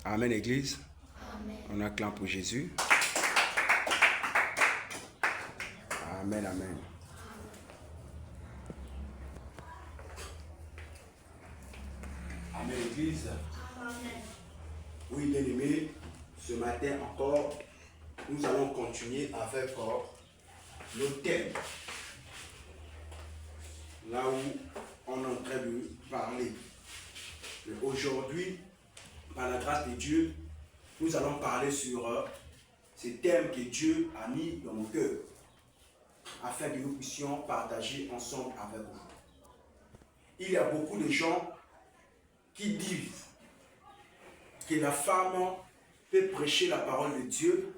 Amen, Église. Amen. On acclame pour Jésus. Amen, amen. Amen, Église. Amen. Oui, bien-aimés, ce matin encore, nous allons continuer avec nos thèmes. Là où on est en train de parler. Aujourd'hui, par la grâce de Dieu, nous allons parler sur ces thèmes que Dieu a mis dans mon cœur, afin que nous puissions partager ensemble avec vous. Il y a beaucoup de gens qui disent que la femme peut prêcher la parole de Dieu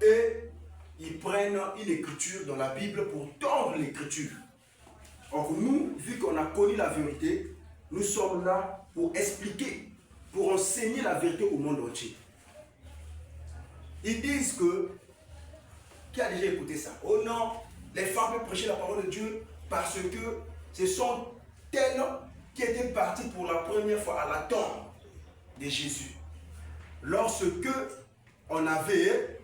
et ils prennent une écriture dans la Bible pour tordre l'écriture. Or nous, vu qu'on a connu la vérité, nous sommes là pour expliquer, pour enseigner la vérité au monde entier. Ils disent que, qui a déjà écouté ça? Oh non, les femmes peuvent prêcher la parole de Dieu parce que ce sont elles qui étaient parties pour la première fois à la tombe de Jésus. Lorsque on avait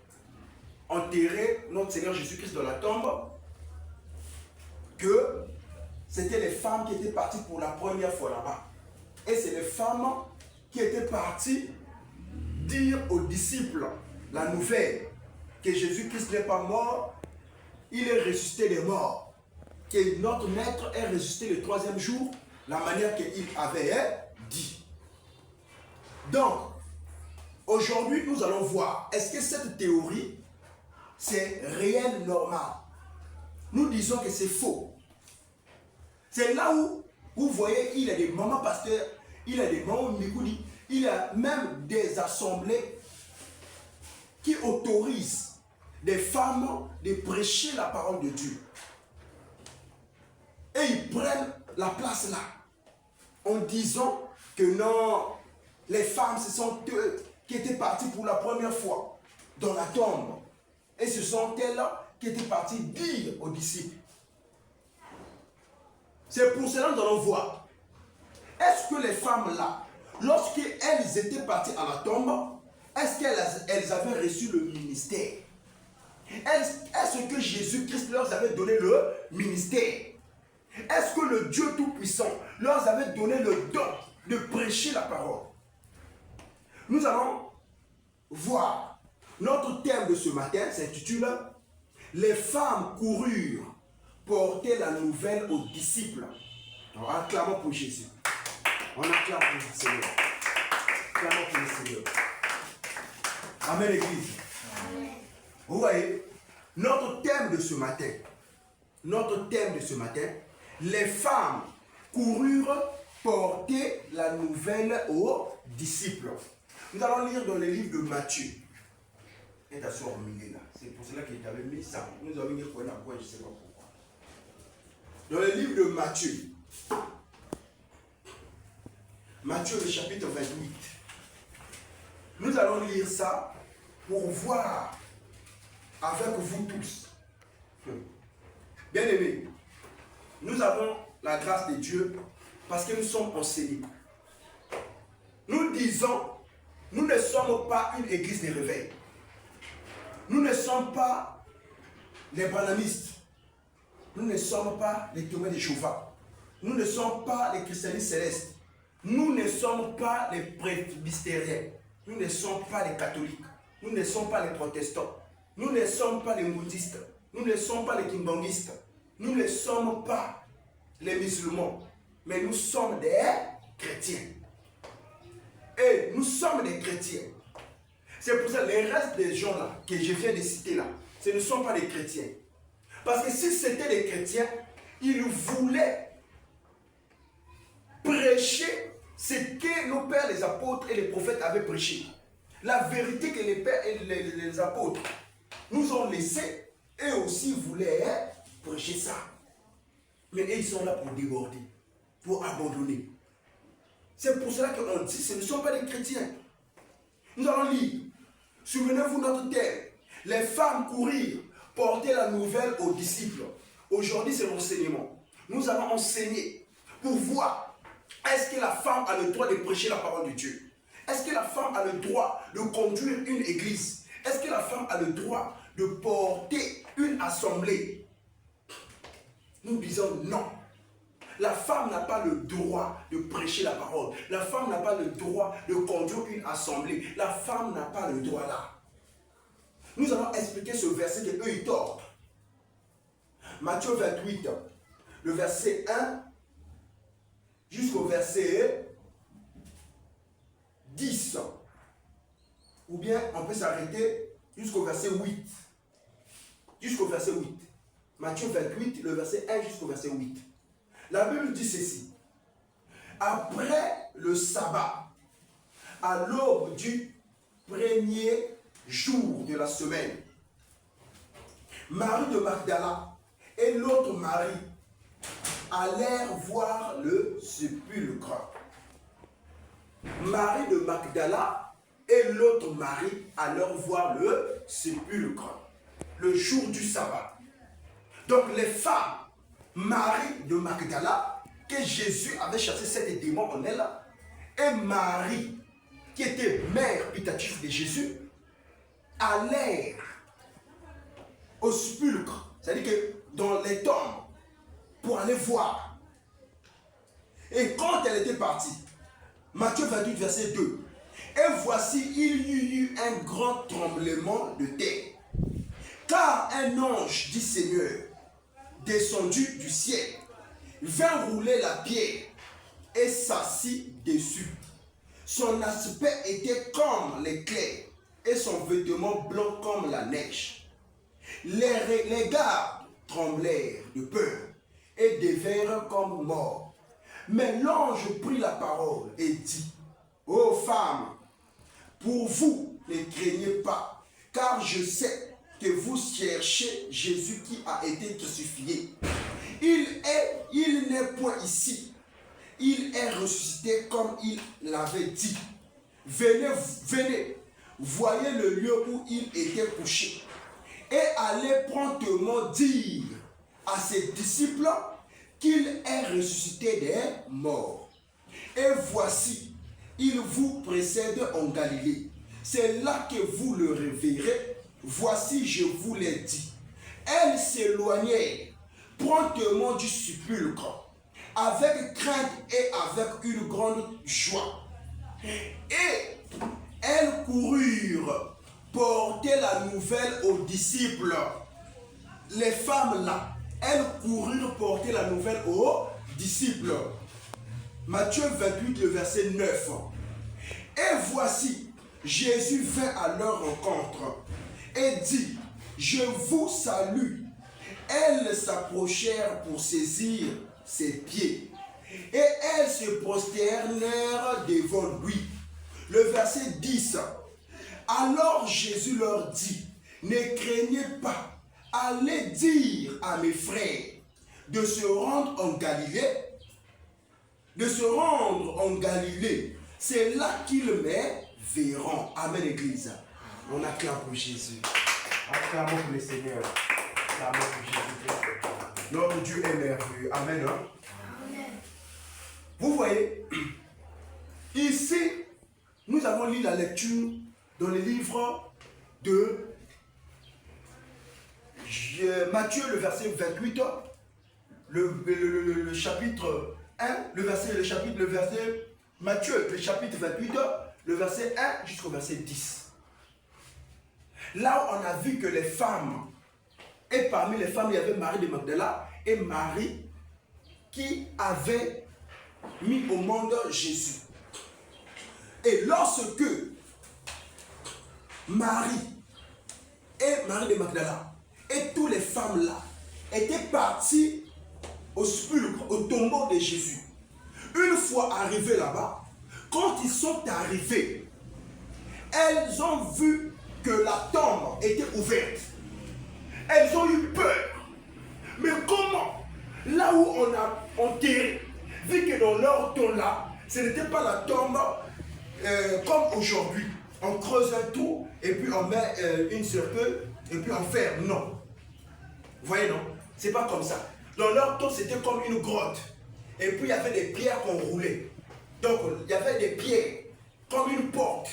enterré notre Seigneur Jésus-Christ dans la tombe, que c'était les femmes qui étaient parties pour la première fois là-bas. Et c'est les femmes qui étaient parties dire aux disciples la nouvelle que Jésus-Christ n'est pas mort, il est ressuscité des morts. Que notre maître est ressuscité le troisième jour, la manière qu'il avait dit. Donc, aujourd'hui, nous allons voir, est-ce que cette théorie, c'est réel, normal? Nous disons que c'est faux. C'est là où, vous voyez, il y a des mamans pasteurs, il y a des mamans Mikoudi, il y a même des assemblées qui autorisent des femmes de prêcher la parole de Dieu. Et ils prennent la place là, en disant que non, les femmes, ce sont eux qui étaient parties pour la première fois dans la tombe. Et ce sont elles qui étaient parties dire aux disciples. C'est pour cela que nous allons voir. Est-ce que les femmes là, lorsqu'elles étaient parties à la tombe, est-ce qu'elles avaient reçu le ministère? Est-ce que Jésus-Christ leur avait donné le ministère? Est-ce que le Dieu Tout-Puissant leur avait donné le don de prêcher la parole? Nous allons voir. Notre thème de ce matin s'intitule « Les femmes coururent porter la nouvelle aux disciples ». On acclame pour Jésus. On acclame pour le Seigneur. Acclamons pour le Seigneur. Amen, Église. Amen. Vous voyez, notre thème de ce matin, les femmes coururent porter la nouvelle aux disciples. Nous allons lire dans le livre de Matthieu. Et t'asseoir au milieu là. C'est pour cela qu'il t'avait mis ça. Nous avons mis quoi, je ne sais pas pourquoi. Dans le livre de Matthieu. Matthieu, le chapitre 28. Nous allons lire ça pour voir avec vous tous. Bien-aimés, nous avons la grâce de Dieu parce que nous sommes enseignés. Nous disons, nous ne sommes pas une église de réveil. Nous ne sommes pas les branhamistes. Nous ne sommes pas les témoins de Jéhovah. Nous ne sommes pas les christianistes célestes. Nous ne sommes pas les presbytériens. Nous ne sommes pas les catholiques. Nous ne sommes pas les protestants. Nous ne sommes pas les bouddhistes. Nous ne sommes pas les kimbanguistes. Nous ne sommes pas les musulmans. Mais nous sommes des chrétiens. Et nous sommes des chrétiens. C'est pour ça que les restes des gens là, que je viens de citer là, ce ne sont pas des chrétiens. Parce que si c'était des chrétiens, ils voulaient prêcher ce que nos pères, les apôtres et les prophètes avaient prêché. La vérité que les pères et les apôtres nous ont laissé, eux aussi voulaient prêcher ça. Mais eux, ils sont là pour déborder, pour abandonner. C'est pour cela qu'on dit, ce ne sont pas des chrétiens. Nous allons lire. Souvenez-vous notre thème. Les femmes courirent, porter la nouvelle aux disciples. Aujourd'hui, c'est l'enseignement. Nous allons enseigner pour voir, est-ce que la femme a le droit de prêcher la parole de Dieu? Est-ce que la femme a le droit de conduire une église? Est-ce que la femme a le droit de porter une assemblée? Nous disons non. La femme n'a pas le droit de prêcher la parole. La femme n'a pas le droit de conduire une assemblée. La femme n'a pas le droit là. Nous allons expliquer ce verset que eux ils tordent. Matthieu 28, le verset 1 jusqu'au verset 10. Ou bien on peut s'arrêter jusqu'au verset 8. Jusqu'au verset 8. Matthieu 28, le verset 1 jusqu'au verset 8. La Bible dit ceci. Après le sabbat, à l'aube du premier jour de la semaine, Marie de Magdala et l'autre Marie allèrent voir le sépulcre. Marie de Magdala et l'autre Marie allèrent voir le sépulcre, le jour du sabbat. Donc les femmes, Marie de Magdala, que Jésus avait chassé 7 démons en elle, et Marie, qui était mère putative de Jésus, allèrent au sépulcre, c'est-à-dire que dans les tombes, pour aller voir. Et quand elle était partie, Matthieu 28, verset 2, et voici, il y eut un grand tremblement de terre, car un ange du Seigneur, descendu du ciel, vint rouler la pierre et s'assit dessus. Son aspect était comme l'éclair et son vêtement blanc comme la neige. Les gardes tremblèrent de peur et devinrent comme morts. Mais l'ange prit la parole et dit, ô femmes, pour vous ne craignez pas, car je sais que vous cherchez Jésus qui a été crucifié. Il n'est point ici. Il est ressuscité comme il l'avait dit. Venez, voyez le lieu où il était couché. Et allez promptement dire à ses disciples qu'il est ressuscité des morts. Et voici, il vous précède en Galilée. C'est là que vous le reverrez. Voici, je vous l'ai dit. Elles s'éloignèrent promptement du sépulcre, avec crainte et avec une grande joie. Et elles coururent porter la nouvelle aux disciples. Les femmes là, elles coururent porter la nouvelle aux disciples. Matthieu 28, le verset 9. Et voici, Jésus vint à leur rencontre et dit, je vous salue. Elles s'approchèrent pour saisir ses pieds. Et elles se prosternèrent devant lui. Le verset 10. Alors Jésus leur dit, ne craignez pas, allez dire à mes frères de se rendre en Galilée. De se rendre en Galilée. C'est là qu'ils me verront. Amen, Église. On acclame pour Jésus. Acclamons pour le Seigneur. Acclamons pour Jésus. Notre Dieu est merveilleux. Amen. Hein? Amen. Vous voyez, ici, nous avons lu la lecture dans le livre de Matthieu, le verset 28, le chapitre 1, Matthieu, le chapitre 28, le verset 1 jusqu'au verset 10. Là où on a vu que les femmes, et parmi les femmes, il y avait Marie de Magdala et Marie qui avait mis au monde Jésus. Et lorsque Marie de Magdala et toutes les femmes là étaient parties au sépulcre, au tombeau de Jésus, une fois arrivées là-bas, quand ils sont arrivés, elles ont vu que la tombe était ouverte. Elles ont eu peur. Mais comment? Là où on a enterré, vu que dans leur temps là, ce n'était pas la tombe comme aujourd'hui. On creuse un trou et puis on met une cercueil et puis on ferme. Non. Vous voyez, non? C'est pas comme ça. Dans leur temps, c'était comme une grotte. Et puis il y avait des pierres qu'on roulait. Donc il y avait des pierres comme une porte.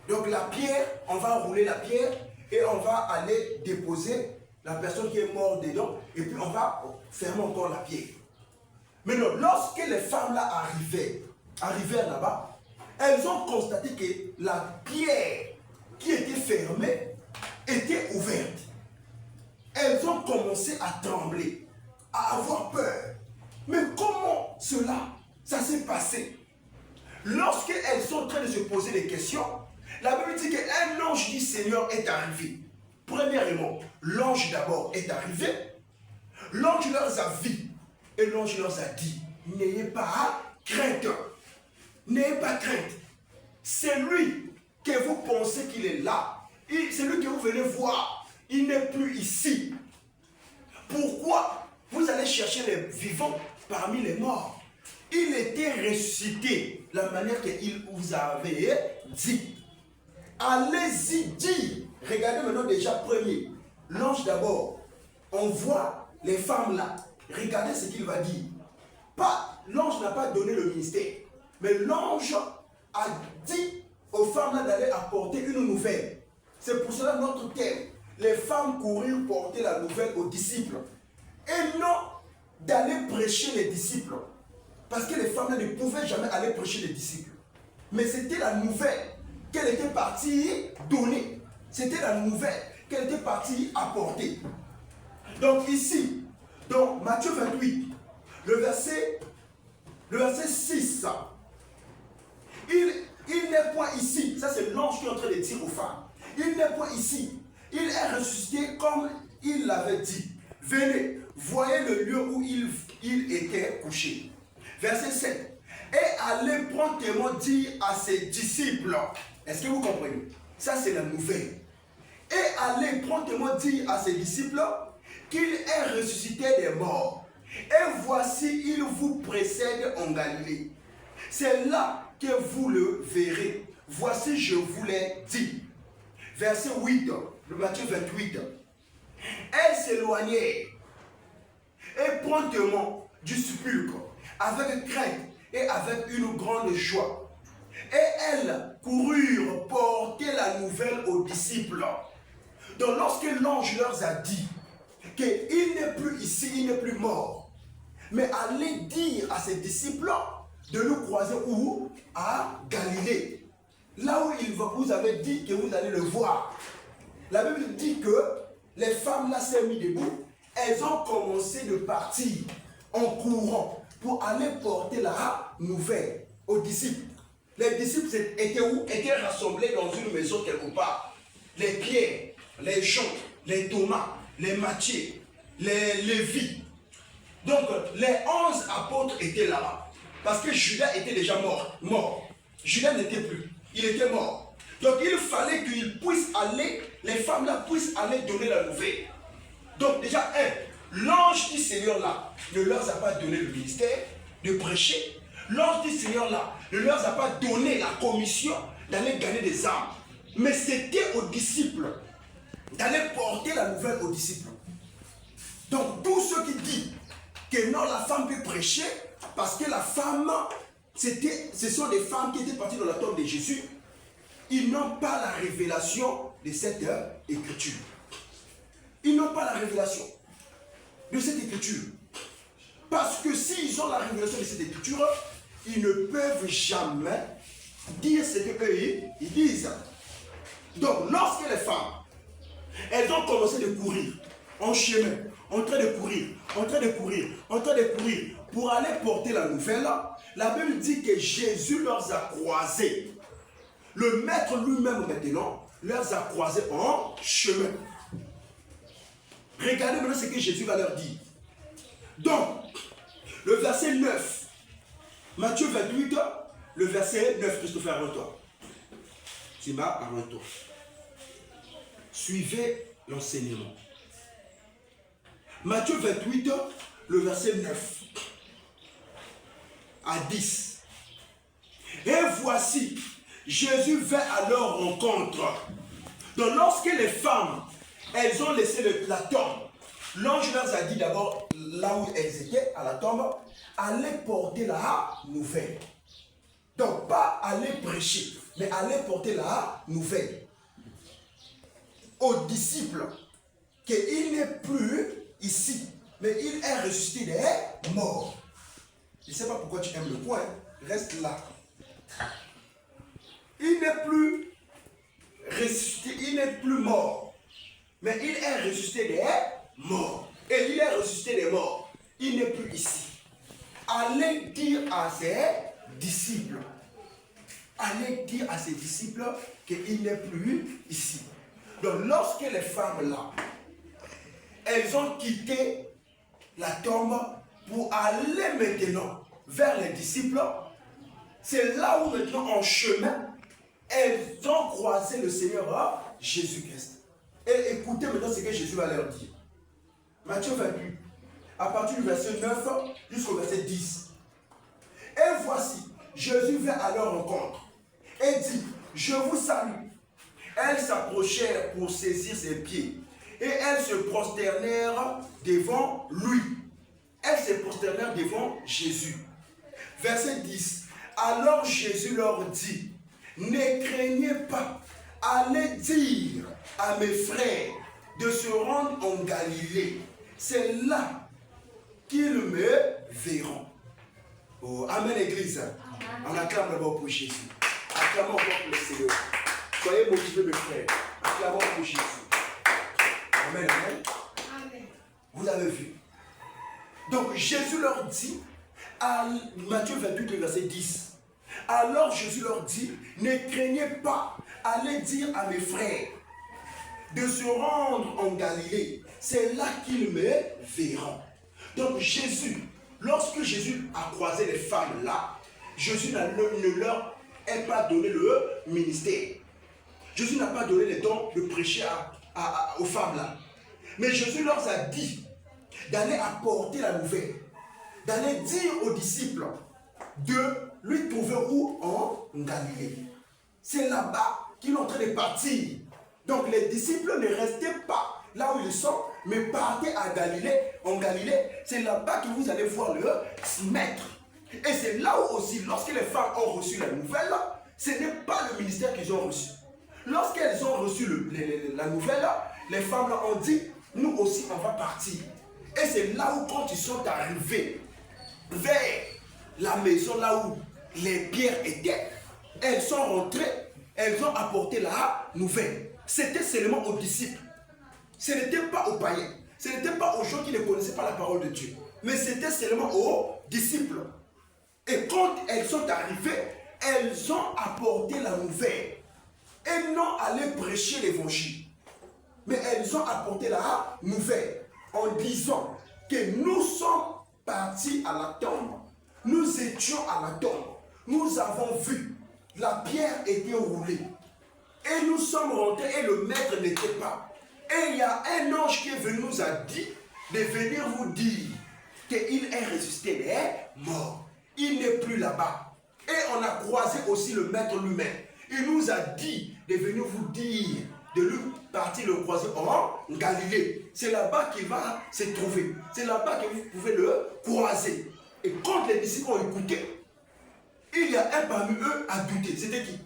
Donc la pierre, on va rouler la pierre et on va aller déposer la personne qui est morte dedans et puis on va fermer encore la pierre. Maintenant, lorsque les femmes là arrivaient là-bas, elles ont constaté que la pierre qui était fermée était ouverte. Elles ont commencé à trembler, à avoir peur. Mais comment ça s'est passé? Lorsqu'elles sont en train de se poser des questions, la Bible dit qu'un ange du Seigneur est arrivé. Premièrement, l'ange d'abord est arrivé. L'ange leur a vu et l'ange leur a dit, n'ayez pas crainte. N'ayez pas crainte. C'est lui que vous pensez qu'il est là. C'est lui que vous venez voir. Il n'est plus ici. Pourquoi vous allez chercher les vivants parmi les morts? Il était ressuscité, la manière qu'il vous avait dit. Allez-y dire. Regardez maintenant déjà premier. L'ange d'abord. On voit les femmes là. Regardez ce qu'il va dire. L'ange n'a pas donné le ministère. Mais l'ange a dit aux femmes là d'aller apporter une nouvelle. C'est pour cela notre thème. Les femmes courirent porter la nouvelle aux disciples. Et non d'aller prêcher les disciples. Parce que les femmes là ne pouvaient jamais aller prêcher les disciples. Mais c'était la nouvelle qu'elle était partie donner. C'était la nouvelle qu'elle était partie apporter. Donc ici, dans Matthieu 28, le verset 6, il n'est point ici. Ça c'est l'ange qui est en train de dire aux femmes. Il n'est point ici. Il est ressuscité comme il l'avait dit. Venez, voyez le lieu où il était couché. Verset 7. Et allez promptement dire à ses disciples. Est-ce que vous comprenez? Ça c'est la nouvelle. Et allez promptement dire à ses disciples qu'il est ressuscité des morts. Et voici, il vous précède en Galilée. C'est là que vous le verrez. Voici, je vous l'ai dit. Verset 8, de Matthieu 28. Elles s'éloignèrent et promptement du sépulcre, avec crainte et avec une grande joie. Et elles coururent porter la nouvelle aux disciples. Donc lorsque l'ange leur a dit qu'il n'est plus ici, il n'est plus mort, mais allez dire à ses disciples de nous croiser où? À Galilée. Là où il vous avait dit que vous allez le voir. La Bible dit que les femmes là s'est mis debout, elles ont commencé de partir en courant pour aller porter la nouvelle aux disciples. Les disciples étaient où? Étaient rassemblés dans une maison quelque part. Les Pierre, les Jean, les Thomas, les Matthieu, les Lévi. Donc les 11 apôtres étaient là-bas. Parce que Judas était déjà mort. Judas n'était plus. Il était mort. Donc il fallait qu'ils puissent aller, les femmes là puissent aller donner la nouvelle. Donc déjà, l'ange du Seigneur là ne leur a pas donné le ministère de prêcher. L'ange du Seigneur là ne leur a pas donné la commission d'aller gagner des âmes. Mais c'était aux disciples d'aller porter la nouvelle aux disciples. Donc tous ceux qui disent que non, la femme peut prêcher, parce que la femme, ce sont des femmes qui étaient parties dans la tombe de Jésus, ils n'ont pas la révélation de cette écriture. Ils n'ont pas la révélation de cette écriture. Parce que s'ils ont la révélation de cette écriture, ils ne peuvent jamais dire ce qu'eux ils disent. Donc, lorsque les femmes, elles ont commencé de courir en chemin, en train de courir, pour aller porter la nouvelle, la Bible dit que Jésus leur a croisés. Le maître lui-même maintenant leur a croisés en chemin. Regardez maintenant ce que Jésus va leur dire. Donc, le verset 9, Matthieu 28, le verset 9, Christopher, arrête-toi. Simba, arrête-toi. Suivez l'enseignement. Matthieu 28, le verset 9 à 10. Et voici, Jésus vint à leur rencontre. Donc lorsque les femmes, elles ont laissé la tombe, l'ange leur a dit d'abord, là où elles étaient, à la tombe, allez porter la nouvelle. Donc, pas aller prêcher, mais aller porter la nouvelle aux disciples qu'il n'est plus ici, mais il est ressuscité des morts. Je ne sais pas pourquoi tu aimes le point, reste là. Il n'est plus ressuscité, il n'est plus mort, mais il est ressuscité des morts. Et il est ressuscité des morts, il n'est plus ici. Allez dire à ses disciples, allez dire à ses disciples qu'il n'est plus ici. Donc lorsque les femmes là, elles ont quitté la tombe pour aller maintenant vers les disciples, c'est là où maintenant en chemin, elles ont croisé le Seigneur Jésus-Christ. Et écoutez maintenant ce que Jésus va leur dire. Matthieu 28, à partir du verset 9 jusqu'au verset 10. Et voici, Jésus vint à leur rencontre et dit, je vous salue. Elles s'approchèrent pour saisir ses pieds et elles se prosternèrent devant lui. Elles se prosternèrent devant Jésus. Verset 10. Alors Jésus leur dit, ne craignez pas, allez dire à mes frères de se rendre en Galilée. C'est là qu'ils me verront. Oh, amen, Église. Amen. On acclame d'abord pour Jésus. Acclamons encore pour le Seigneur. Soyez motivés, mes frères. Acclamons pour Jésus. Amen, amen. Amen. Vous avez vu. Donc Jésus leur dit, à Matthieu 28, verset 10. Alors Jésus leur dit, ne craignez pas, allez dire à mes frères de se rendre en Galilée. C'est là qu'ils me verront. Donc Jésus, lorsque Jésus a croisé les femmes là, Jésus ne leur a pas donné le ministère. Jésus n'a pas donné le don de prêcher aux femmes là. Mais Jésus leur a dit d'aller apporter la nouvelle, d'aller dire aux disciples de lui trouver où? En Galilée. C'est là-bas qu'ils sont en train de partir. Donc les disciples ne restaient pas là où ils sont, mais partaient à Galilée. En Galilée, c'est là-bas que vous allez voir le maître. Et c'est là où aussi, lorsque les femmes ont reçu la nouvelle, ce n'est pas le ministère qu'ils ont reçu. Lorsqu'elles ont reçu la nouvelle, les femmes ont dit, nous aussi on va partir. Et c'est là où quand ils sont arrivés vers la maison là où les pierres étaient, elles sont rentrées, elles ont apporté la nouvelle. C'était seulement aux disciples. Ce n'était pas aux païens. Ce n'était pas aux gens qui ne connaissaient pas la parole de Dieu. Mais c'était seulement aux disciples. Et quand elles sont arrivées, elles ont apporté la nouvelle. Elles n'ont allé prêcher l'évangile. Mais elles ont apporté la nouvelle en disant que nous sommes partis à la tombe. Nous étions à la tombe. Nous avons vu. La pierre était roulée. Et nous sommes rentrés et le maître n'était pas. Et il y a un ange qui est venu nous a dit de venir vous dire qu'il est ressuscité des morts. Il n'est plus là-bas. Et on a croisé aussi le maître lui-même. Il nous a dit de venir vous dire, de lui partir le croiser en Galilée. C'est là-bas qu'il va se trouver. C'est là-bas que vous pouvez le croiser. Et quand les disciples ont écouté, il y a un parmi eux à douter. C'était qui?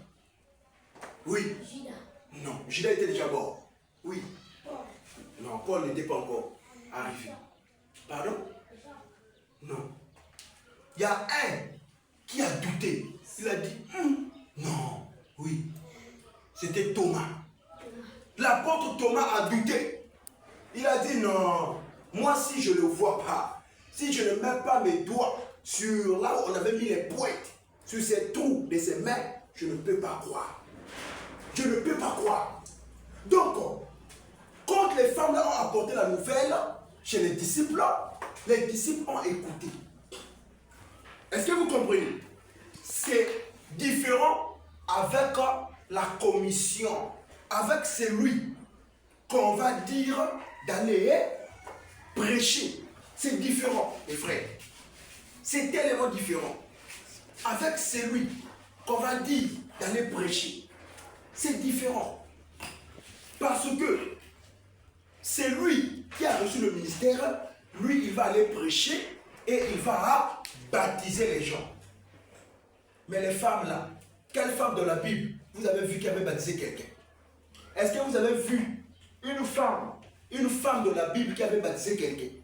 Oui. Judas. Non, Judas était déjà mort. Oui. Non, Paul n'était pas encore arrivé. Pardon? Non. Il y a un qui a douté. Il a dit, non, oui. C'était Thomas. L'apôtre Thomas a douté. Il a dit, non, moi si je ne le vois pas, si je ne mets pas mes doigts sur là où on avait mis les pointes, sur ces trous de ses mains, je ne peux pas croire. Je ne peux pas croire. Donc, quand les femmes ont apporté la nouvelle chez les disciples ont écouté. Est-ce que vous comprenez? C'est différent avec la commission, avec celui qu'on va dire d'aller prêcher. C'est différent, mes frères. C'est tellement différent. Avec celui qu'on va dire d'aller prêcher, c'est différent. Parce que c'est lui qui a reçu le ministère, lui il va aller prêcher et il va baptiser les gens. Mais les femmes là, quelle femme de la Bible vous avez vu qui avait baptisé quelqu'un? Est-ce que vous avez vu une femme de la Bible qui avait baptisé quelqu'un?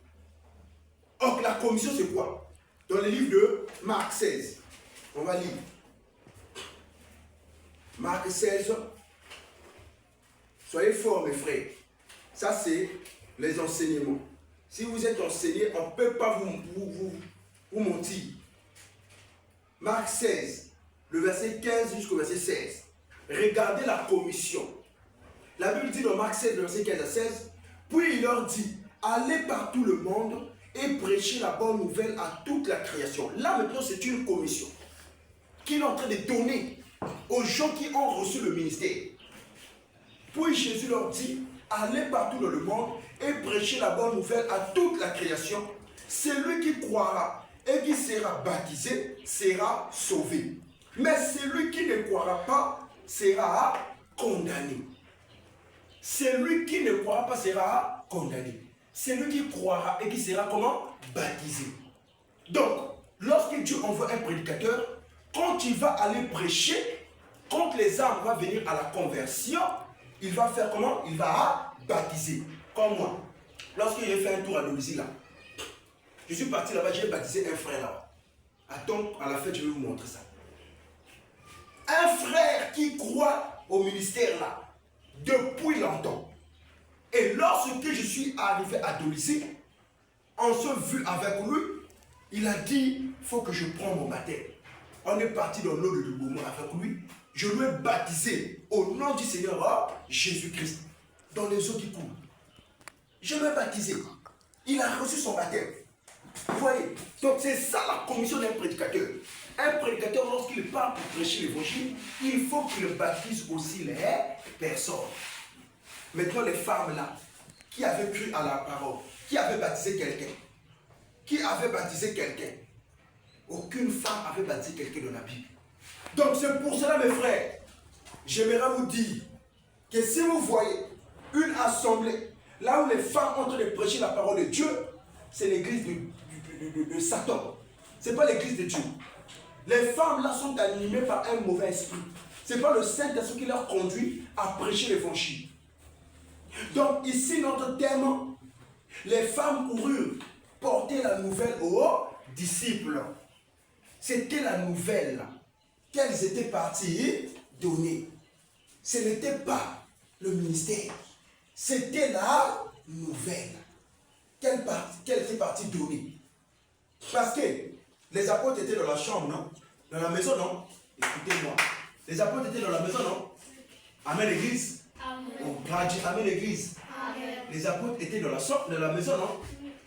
Or, la commission, c'est quoi? Dans le livre de Marc 16, on va lire. Marc 16, soyez forts, mes frères. Ça, c'est les enseignements. Si vous êtes enseigné, on ne peut pas vous mentir. Marc 16, le verset 15 jusqu'au verset 16. Regardez la commission. La Bible dit dans Marc 16, le verset 15 à 16, puis il leur dit, allez par tout le monde et prêchez la bonne nouvelle à toute la création. Là maintenant, c'est une commission qu'il est en train de donner aux gens qui ont reçu le ministère. Puis Jésus leur dit, allez partout dans le monde et prêchez la bonne nouvelle à toute la création. Celui qui croira et qui sera baptisé sera sauvé. Mais celui qui ne croira pas sera condamné. Celui qui ne croira pas sera condamné. Celui qui croira et qui sera comment? Baptisé. Donc, lorsque Dieu envoie un prédicateur, quand il va aller prêcher, quand les âmes vont venir à la conversion, il va faire comment? Il va baptiser. Comme moi. Lorsque j'ai fait un tour à domicile là, je suis parti là-bas, j'ai baptisé un frère là. Attends, à la fête, je vais vous montrer ça. Un frère qui croit au ministère là, depuis longtemps. Et lorsque je suis arrivé à domicile, on se vu avec lui, il a dit, il faut que je prenne mon baptême. On est parti dans l'eau de Dubomo avec lui. Je lui ai baptisé au nom du Seigneur Jésus-Christ, dans les eaux qui coulent. Je l'ai baptisé. Il a reçu son baptême. Vous voyez? Donc c'est ça la commission d'un prédicateur. Un prédicateur, lorsqu'il part pour prêcher l'évangile, il faut qu'il baptise aussi les personnes. Maintenant, les femmes là, qui avaient cru à la parole, qui avaient baptisé quelqu'un, aucune femme avait baptisé quelqu'un dans la Bible. Donc c'est pour cela, mes frères, j'aimerais vous dire que si vous voyez une assemblée, là où les femmes ont en train de prêcher la parole de Dieu, c'est l'église de Satan. Ce n'est pas l'église de Dieu. Les femmes là sont animées par un mauvais esprit. Ce n'est pas le Saint-Esprit qui leur conduit à prêcher l'évangile. Donc ici, notre thème, les femmes coururent porter la nouvelle aux disciples. C'était la nouvelle qu'elles étaient parties donner. Ce n'était pas le ministère. C'était la nouvelle qu'elles étaient parties donner. Parce que les apôtres étaient dans la chambre, non? Dans la maison, non? Écoutez-moi. Les apôtres étaient dans la maison, non? Amen, l'église. Amen, l'église. Les apôtres étaient dans la maison, non?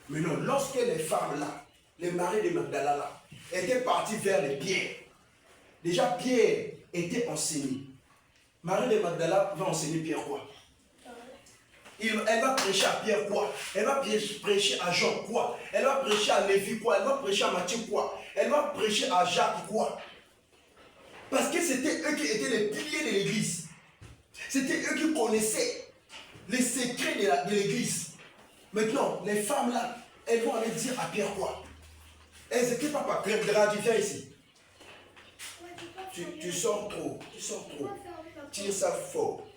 Mais non, lorsque les femmes là, les maris de Magdala là, étaient partis vers les Pierre, déjà Pierre était enseigné. Marie de Magdala va enseigner Pierre quoi? Elle va prêcher à Pierre quoi? Elle va prêcher à Jean quoi? Elle va prêcher à Lévi quoi? Elle va prêcher à Matthieu quoi? Elle va prêcher à Jacques quoi? Parce que c'était eux qui étaient les piliers de l'église. C'était eux qui connaissaient les secrets de l'église. Maintenant, les femmes là, elles vont aller dire à Pierre quoi? Elles n'étaient pas par Pierre, viens ici. Tu sors trop, Tire ça fort.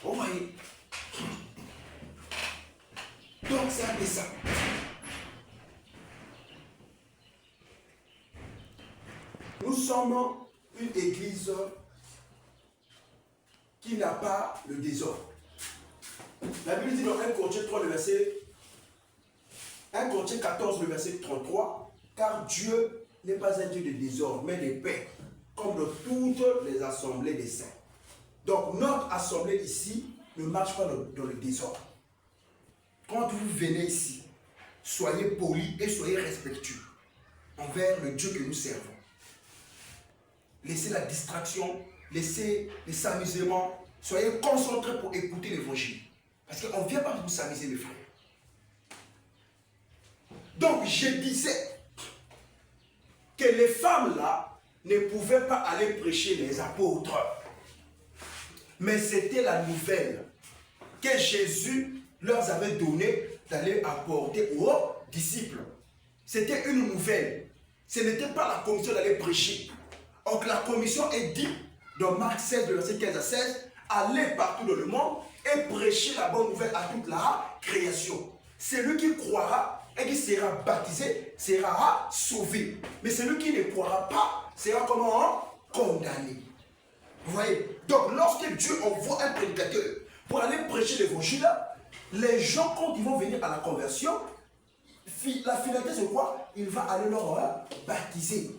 Vous voyez? Donc c'est un peu ça. Nous sommes une église qui n'a pas le désordre. La Bible dit dans 1 Corinthiens 3, le verset 1 Corinthiens 14, le verset 33, car Dieu n'est pas un Dieu de désordre, mais de paix, comme dans toutes les assemblées des saints. Donc notre assemblée ici ne marche pas dans le désordre. Quand vous venez ici, soyez polis et soyez respectueux envers le Dieu que nous servons. Laissez la distraction, laissez les amusements, soyez concentrés pour écouter l'évangile. Parce qu'on ne vient pas pour s'amuser, mes frères. Donc je disais que les femmes là ne pouvaient pas aller prêcher les apôtres. Mais c'était la nouvelle que Jésus leur avait donnée d'aller apporter aux disciples. C'était une nouvelle. ce n'était pas la commission d'aller prêcher. Donc la commission est dit dans Marc 16, de verset 15 à 16, allez partout dans le monde et prêcher la bonne nouvelle à toute la création. Celui qui croira et qui sera baptisé sera sauvé. Mais celui qui ne croira pas sera comment? Condamné. Vous voyez? Donc lorsque Dieu envoie un prédicateur pour aller prêcher l'évangile, les gens, quand ils vont venir à la conversion, la finalité c'est quoi? Il va aller leur baptiser.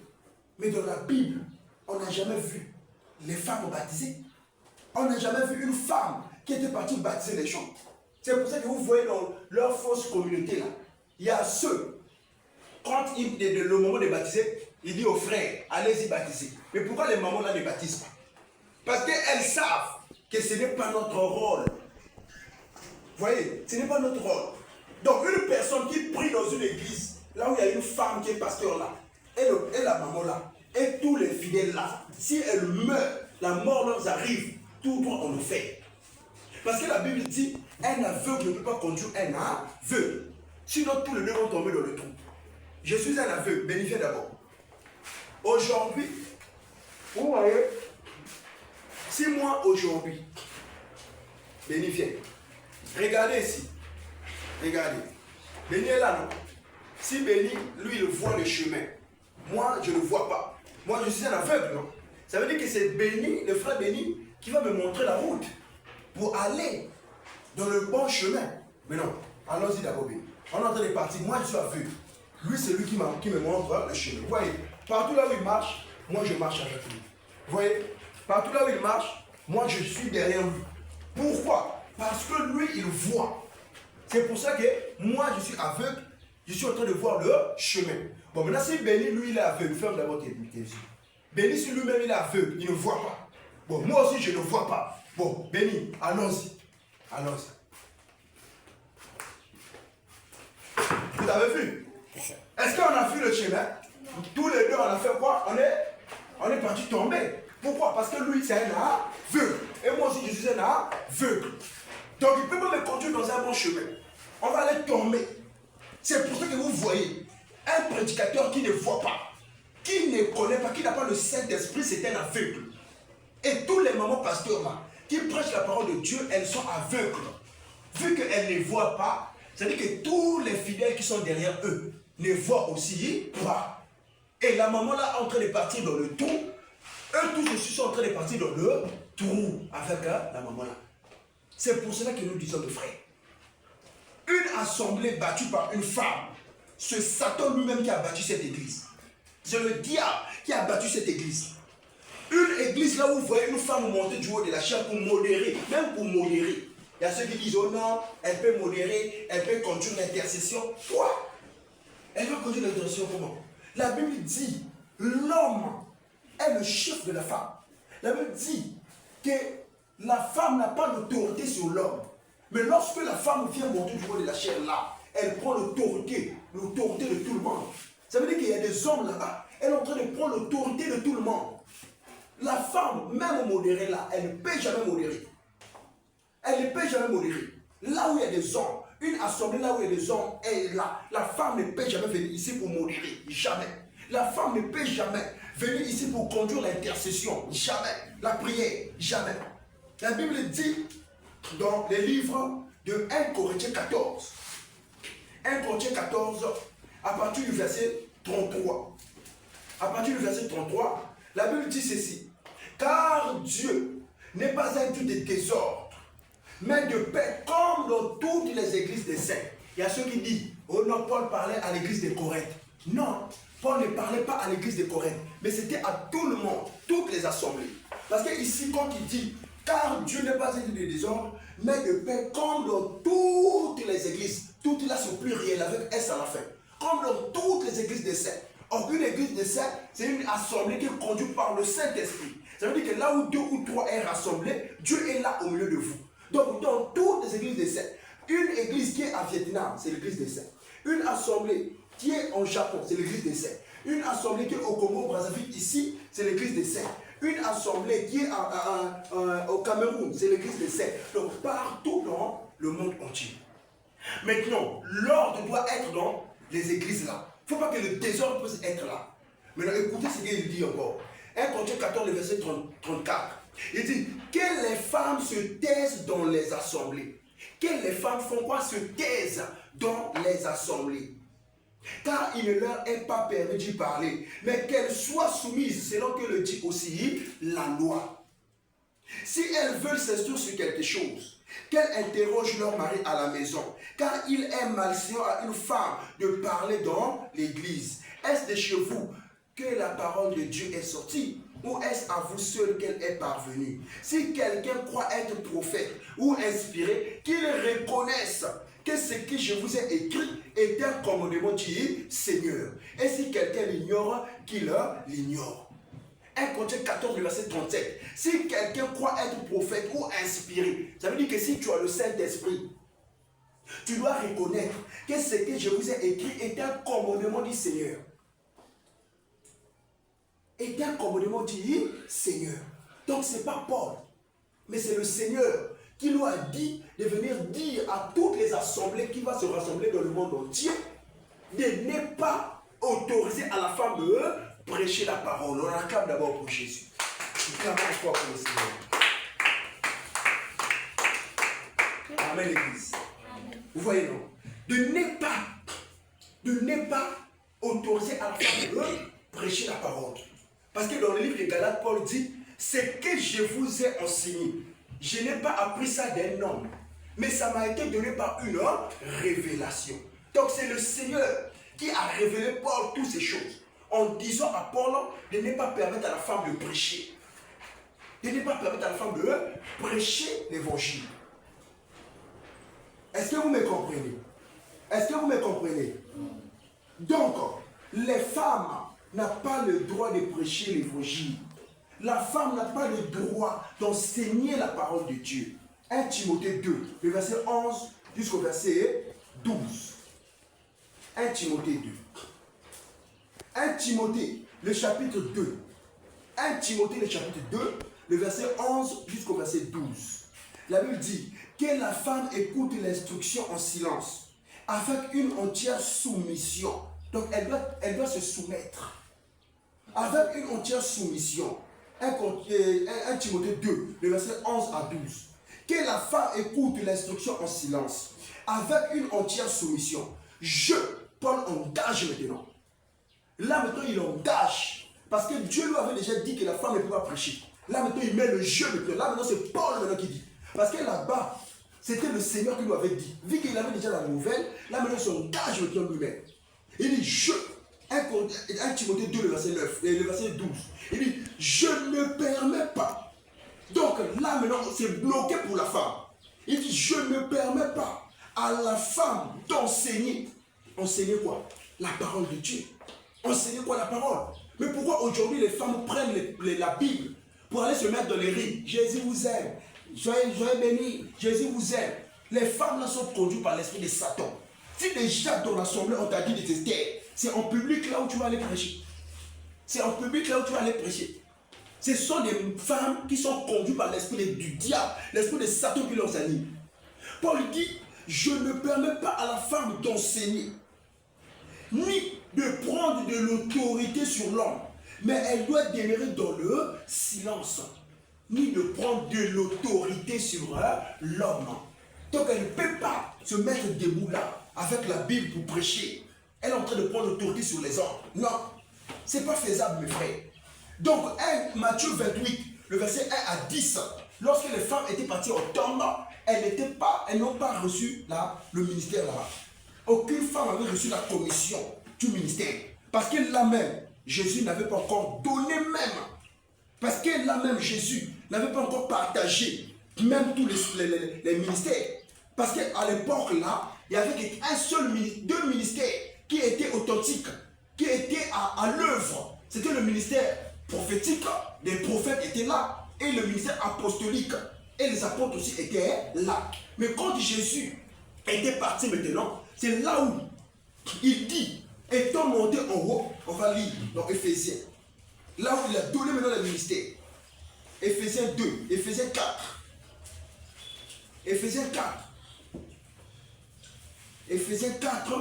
Mais dans la Bible, on n'a jamais vu les femmes baptisées. On n'a jamais vu une femme qui était partie baptiser les gens. C'est pour ça que vous voyez dans leur fausse communauté là, il y a ceux, quand le moment de baptiser, il dit aux frères, allez-y baptiser. Mais pourquoi les mamans là ne baptisent pas? Parce qu'elles savent que ce n'est pas notre rôle. Vous voyez, ce n'est pas notre rôle. Donc une personne qui prie dans une église, là où il y a une femme qui est pasteur là, et la maman là, et tous les fidèles là, si elles meurent, la mort leur arrive, tout droit on le fait. Parce que la Bible dit, un aveugle ne peut pas conduire un aveugle. Sinon tous les deux vont tomber dans le trou. Je suis un aveugle, bénéficiez d'abord. Aujourd'hui, vous voyez, si moi aujourd'hui, bénéficiez, regardez ici, regardez, Béni est là non. Si Béni, lui il voit le chemin, moi je ne le vois pas. Moi je suis un aveugle non. Ça veut dire que c'est Béni, le frère Béni, qui va me montrer la route pour aller dans le bon chemin. Mais non, allons-y d'abord Béni. On est en train de partir, moi je suis aveugle. Lui c'est lui qui me montre le chemin. Vous voyez, partout là où il marche, moi je marche avec lui. Vous voyez, partout là où il marche, moi je suis derrière lui. Pourquoi? Parce que lui il voit. C'est pour ça que moi je suis aveugle, je suis en train de voir le chemin. Bon maintenant si Béni lui il est aveugle, ferme d'abord tes yeux. Béni si lui-même il est aveugle, il ne voit pas. Bon moi aussi je ne vois pas. Bon Béni, allons-y. Allons-y. Vous avez vu? Est-ce qu'on a vu le chemin? Tous les deux on a fait quoi? On est parti tomber. Pourquoi? Parce que lui c'est un aveugle. Et moi aussi je suis un aveugle. Donc il ne peut pas me conduire dans un bon chemin. On va aller tomber. C'est pour ça que vous voyez un prédicateur qui ne voit pas, qui ne connaît pas, qui n'a pas le Saint-Esprit, c'est un aveugle. Et tous les mamans pasteurs là, qui prêchent la parole de Dieu, elles sont aveugles. Vu qu'elles ne voient pas, c'est-à-dire que tous les fidèles qui sont derrière eux ne voient aussi pas. Et la maman là en train de partir dans le trou, eux tous aussi sont en train de partir dans le trou avec la maman là. C'est pour cela que nous disons, mes frères, une assemblée battue par une femme, c'est Satan lui-même qui a battu cette église. C'est le diable qui a battu cette église. Une église là où vous voyez une femme monter du haut de la chair pour modérer, même pour modérer. Il y a ceux qui disent, oh non, elle peut modérer, elle peut conduire l'intercession. Quoi? Elle va conduire l'intercession comment? La Bible dit, l'homme est le chef de la femme. La Bible dit que la femme n'a pas d'autorité sur l'homme. Mais lorsque la femme vient monter du haut de la chair là, elle prend l'autorité de tout le monde. Ça veut dire qu'il y a des hommes là-bas, elle est en train de prendre l'autorité de tout le monde. La femme, même modérée là, elle ne peut jamais modérer. Elle ne peut jamais modérer. Là où il y a des hommes, une assemblée là où il y a des hommes, elle est là. La femme ne peut jamais venir ici pour modérer. Jamais. La femme ne peut jamais venir ici pour conduire l'intercession. Jamais. La prière. Jamais. La Bible dit dans les livres de 1 Corinthiens 14, 1 Corinthiens 14, à partir du verset 33. À partir du verset 33, la Bible dit ceci. Car Dieu n'est pas un Dieu de désordre, mais de paix, comme dans toutes les églises des saints. Il y a ceux qui disent, oh non, Paul parlait à l'église de Corinthe. Non, Paul ne parlait pas à l'église de Corinthe, mais c'était à tout le monde, toutes les assemblées. Parce que ici, quand il dit, car Dieu n'est pas un Dieu de désordre, mais de paix, comme dans toutes les églises. Toutes là, c'est pluriel, avec S à la fin. Comme dans toutes les églises des saints. Or, une église des saints, c'est une assemblée qui est conduite par le Saint-Esprit. Ça veut dire que là où 2 ou 3 est rassemblé, Dieu est là au milieu de vous. Donc, dans toutes les églises des saints, une église qui est à Vietnam, c'est l'église des saints. Une assemblée qui est en Japon, c'est l'église des saints. Une assemblée qui est au Congo, Brazzaville, ici, c'est l'église des saints. Une assemblée qui est au Cameroun, c'est l'église des saints. Donc, partout dans le monde entier. Maintenant, l'ordre doit être dans les églises là. Il ne faut pas que le désordre puisse être là. Maintenant, écoutez ce qu'il dit encore. 1 Corinthiens 14, le verset 34. Il dit que les femmes se taisent dans les assemblées. Que les femmes font quoi? Se taisent dans les assemblées. Car il ne leur est pas permis d'y parler, mais qu'elles soient soumises, selon que le dit aussi la loi. Si elles veulent s'instruire sur quelque chose, qu'elles interrogent leur mari à la maison, car il est malséant à une femme de parler dans l'église. Est-ce de chez vous que la parole de Dieu est sortie, ou est-ce à vous seul qu'elle est parvenue? Si quelqu'un croit être prophète ou inspiré, qu'il reconnaisse que ce que je vous ai écrit est un commandement du Seigneur. Et si quelqu'un l'ignore, qu'il l'ignore. 1 Corinthiens 14, le verset 37. Si quelqu'un croit être prophète ou inspiré, ça veut dire que si tu as le Saint-Esprit, tu dois reconnaître que ce que je vous ai écrit est un commandement du Seigneur. Est un commandement du Seigneur. Donc ce n'est pas Paul, mais c'est le Seigneur qui lui a dit de venir dire à toutes les assemblées qui vont se rassembler dans le monde entier de ne pas autoriser à la femme de prêcher la parole. On acclame d'abord pour Jésus. Acclame encore pour le Seigneur. Amen, l'Église. Vous voyez, non? De ne pas autoriser à la femme de prêcher la parole. Parce que dans le livre de Galates, Paul dit, ce que je vous ai enseigné, je n'ai pas appris ça d'un homme, mais ça m'a été donné par une révélation. Donc c'est le Seigneur qui a révélé Paul toutes ces choses, en disant à Paul de ne pas permettre à la femme de prêcher. De ne pas permettre à la femme de prêcher l'évangile. Est-ce que vous me comprenez? Est-ce que vous me comprenez? Donc, les femmes n'ont pas le droit de prêcher l'évangile. La femme n'a pas le droit d'enseigner la parole de Dieu. 1 Timothée 2, le verset 11 jusqu'au verset 12. 1 Timothée 2. 1 Timothée, le chapitre 2. 1 Timothée, le chapitre 2, le verset 11 jusqu'au verset 12. La Bible dit que la femme écoute l'instruction en silence, avec une entière soumission. Donc elle doit se soumettre. Avec une entière soumission. 1 Timothée 2, le verset 11 à 12. Que la femme écoute l'instruction en silence, avec une entière soumission. Paul engage maintenant. Là maintenant il engage. Parce que Dieu lui avait déjà dit que la femme ne peut pas prêcher. Là maintenant il met le jeu maintenant. Là maintenant c'est Paul maintenant qui dit. Parce que là-bas, c'était le Seigneur qui lui avait dit. Vu qu'il avait déjà la nouvelle, là maintenant il s'engage maintenant lui-même. Il dit 1 Timothée 2, le verset 9 et le verset 12. Il dit, je ne permets pas. Donc là maintenant, c'est bloqué pour la femme. Il dit, je ne permets pas à la femme d'enseigner. Enseigner quoi? La parole de Dieu. Enseigner quoi? La parole. Mais pourquoi aujourd'hui les femmes prennent la Bible pour aller se mettre dans les rites? Jésus vous aime. Soyez bénis. Jésus vous aime. Les femmes là sont conduites par l'esprit de Satan. Si déjà dans l'assemblée on t'a dit de te taire, c'est en public là où tu vas aller prêcher. C'est en public là où tu vas aller prêcher. Ce sont des femmes qui sont conduites par l'esprit du diable, l'esprit de Satan qui leur anime. Paul dit, je ne permets pas à la femme d'enseigner, ni de prendre de l'autorité sur l'homme, mais elle doit demeurer dans le silence, ni de prendre de l'autorité sur l'homme. Donc elle ne peut pas se mettre debout là, avec la Bible pour prêcher. Elle est en train de prendre l'autorité sur les hommes. Non, ce n'est pas faisable, mes frères. Donc, Matthieu 28, le verset 1 à 10, lorsque les femmes étaient parties au tombe, elles n'ont pas reçu le ministère là-bas. Aucune femme avait reçu la commission du ministère. Parce que là même, Jésus n'avait pas encore donné même. Parce que là même, Jésus n'avait pas encore partagé même tous les ministères. Parce qu'à l'époque là, il y avait deux ministères qui étaient authentiques, qui étaient à l'œuvre. C'était le ministère prophétique, les prophètes étaient là, et le ministère apostolique, et les apôtres aussi étaient là. Mais quand Jésus était parti maintenant, c'est là où il dit, étant monté en haut, on va lire dans Éphésiens, là où il a donné maintenant le ministère. Éphésiens 2, Éphésiens 4. Éphésiens 4. Éphésiens 4,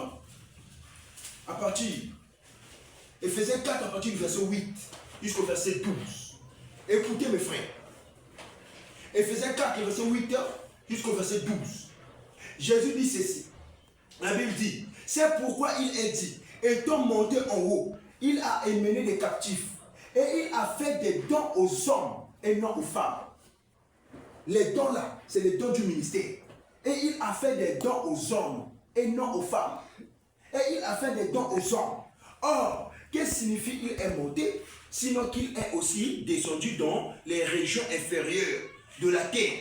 à partir Éphésiens 4 à partir du verset 8 jusqu'au verset 12. Écoutez mes frères. Éphésiens 4, verset 8 jusqu'au verset 12. Jésus dit ceci. La Bible dit, c'est pourquoi il est dit, étant monté en haut, il a émené les captifs et il a fait des dons aux hommes et non aux femmes. Les dons là, c'est les dons du ministère. Et il a fait des dons aux hommes et non aux femmes. Et il a fait des dons aux hommes. Or, qu'est-ce que signifie il est monté? Sinon qu'il est aussi descendu dans les régions inférieures de la terre.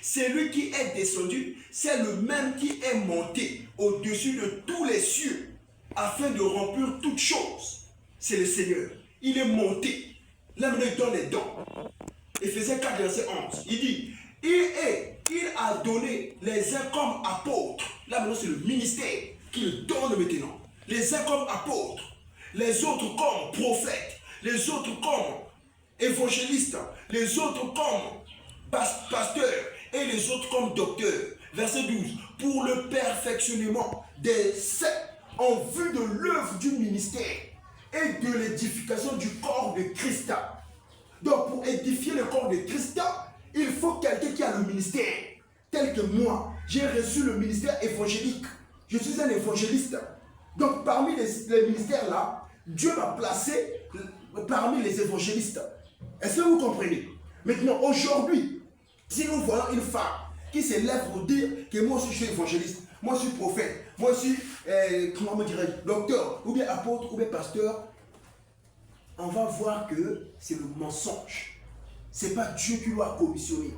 Celui qui est descendu, c'est le même qui est monté au-dessus de tous les cieux, afin de remplir toutes choses. C'est le Seigneur. Il est monté. Là, maintenant, il donne les dons. Éphésiens 4, verset 11. Il dit, il a donné les uns comme apôtres. Là, maintenant, c'est le ministère qu'il donne maintenant. Les uns comme apôtres, les autres comme prophètes, les autres comme évangélistes, les autres comme pasteurs et les autres comme docteurs. Verset 12. Pour le perfectionnement des saints en vue de l'œuvre du ministère et de l'édification du corps de Christ. Donc pour édifier le corps de Christ, il faut quelqu'un qui a le ministère. Tel que moi, j'ai reçu le ministère évangélique. Je suis un évangéliste. Donc parmi les ministères là, Dieu m'a placé parmi les évangélistes. Est-ce que vous comprenez? Maintenant, aujourd'hui, si nous voyons une femme qui s'élève pour dire que moi aussi je suis évangéliste, moi je suis prophète, moi je suis, comment me dirais-je, docteur, ou bien apôtre, ou bien pasteur, on va voir que c'est le mensonge. Ce n'est pas Dieu qui l'a commissionné.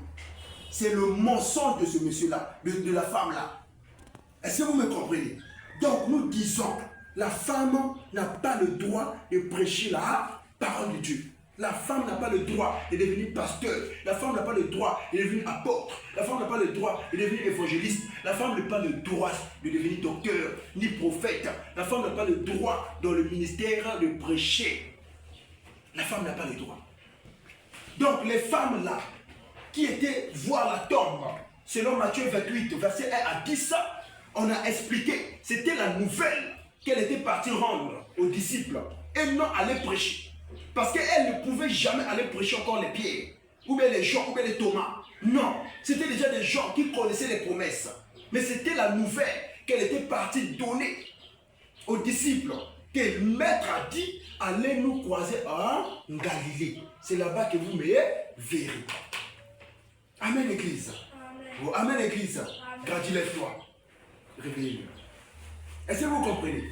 C'est le mensonge de ce monsieur-là, de la femme-là. Est-ce que vous me comprenez? Donc nous disons, la femme n'a pas le droit de prêcher la parole de Dieu. La femme n'a pas le droit de devenir pasteur. La femme n'a pas le droit de devenir apôtre. La femme n'a pas le droit de devenir évangéliste. La femme n'a pas le droit de devenir docteur, ni prophète. La femme n'a pas le droit dans le ministère de prêcher. La femme n'a pas le droit. Donc les femmes là, qui étaient voir la tombe, selon Matthieu 28, verset 1 à 10, on a expliqué, c'était la nouvelle qu'elle était partie rendre aux disciples et non aller prêcher. Parce qu'elle ne pouvait jamais aller prêcher encore les Pierre, ou bien les Jean, ou bien les Thomas. Non, c'était déjà des gens qui connaissaient les promesses. Mais c'était la nouvelle qu'elle était partie donner aux disciples. Que le maître a dit, allez nous croiser en Galilée. C'est là-bas que vous me verrez. Amen l'église. Oh, amen l'église. Gradis-lève-toi. Réveille-le. Est-ce que vous comprenez?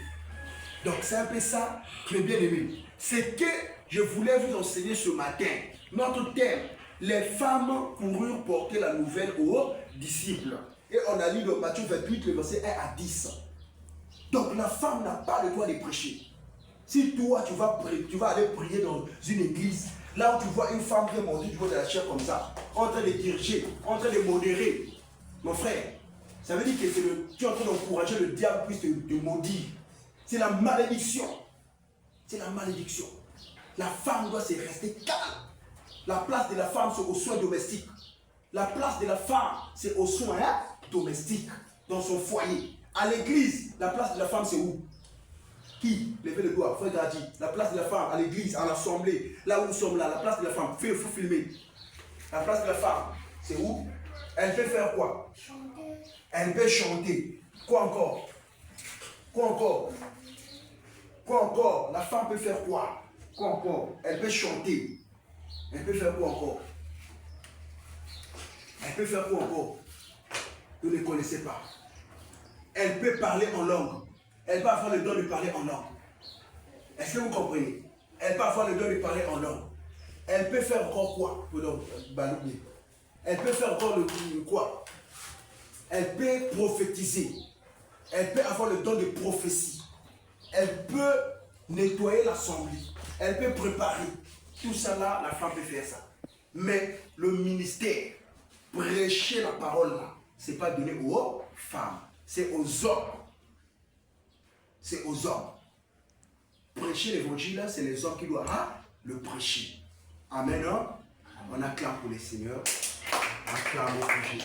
Donc c'est un peu ça, mes bien-aimés. C'est que je voulais vous enseigner ce matin. Notre thème, les femmes coururent porter la nouvelle aux disciples. Et on a lu dans Matthieu 28, le verset 1 à 10. Donc la femme n'a pas le droit de prêcher. Si toi tu vas aller prier dans une église, là où tu vois une femme qui est montée du bout de la chair comme ça, en train de diriger, en train de modérer, mon frère, ça veut dire que tu es en train d'encourager le diable puisse te maudire. C'est la malédiction. C'est la malédiction. La femme doit se rester calme. La place de la femme, c'est aux soins domestiques. La place de la femme, c'est aux soins domestiques, dans son foyer. À l'église, la place de la femme, c'est où? Qui? Levez le doigt, frère Gadi. La place de la femme, à l'église, à l'assemblée, là où nous sommes là, la place de la femme, il faut filmer. La place de la femme, c'est où? Elle peut faire quoi? Chanter. Elle peut chanter. Quoi encore? Quoi encore? Quoi encore? La femme peut faire quoi? Quoi encore? Elle peut chanter. Elle peut faire quoi encore? Elle peut faire quoi encore? Vous ne connaissez pas. Elle peut parler en langue. Elle peut avoir le don de parler en langue. Est-ce que vous comprenez? Elle peut avoir le don de parler en langue. Elle peut faire encore quoi? Elle peut faire encore le quoi? Elle peut prophétiser. Elle peut avoir le don de prophétie. Elle peut nettoyer l'assemblée. Elle peut préparer. Tout ça là, la femme peut faire ça. Mais le ministère, prêcher la parole là, ce n'est pas donné aux femmes, c'est aux hommes. C'est aux hommes. Prêcher l'évangile, c'est les hommes qui doivent le prêcher. Amen. On acclame pour les seigneurs. Acclame pour Jésus.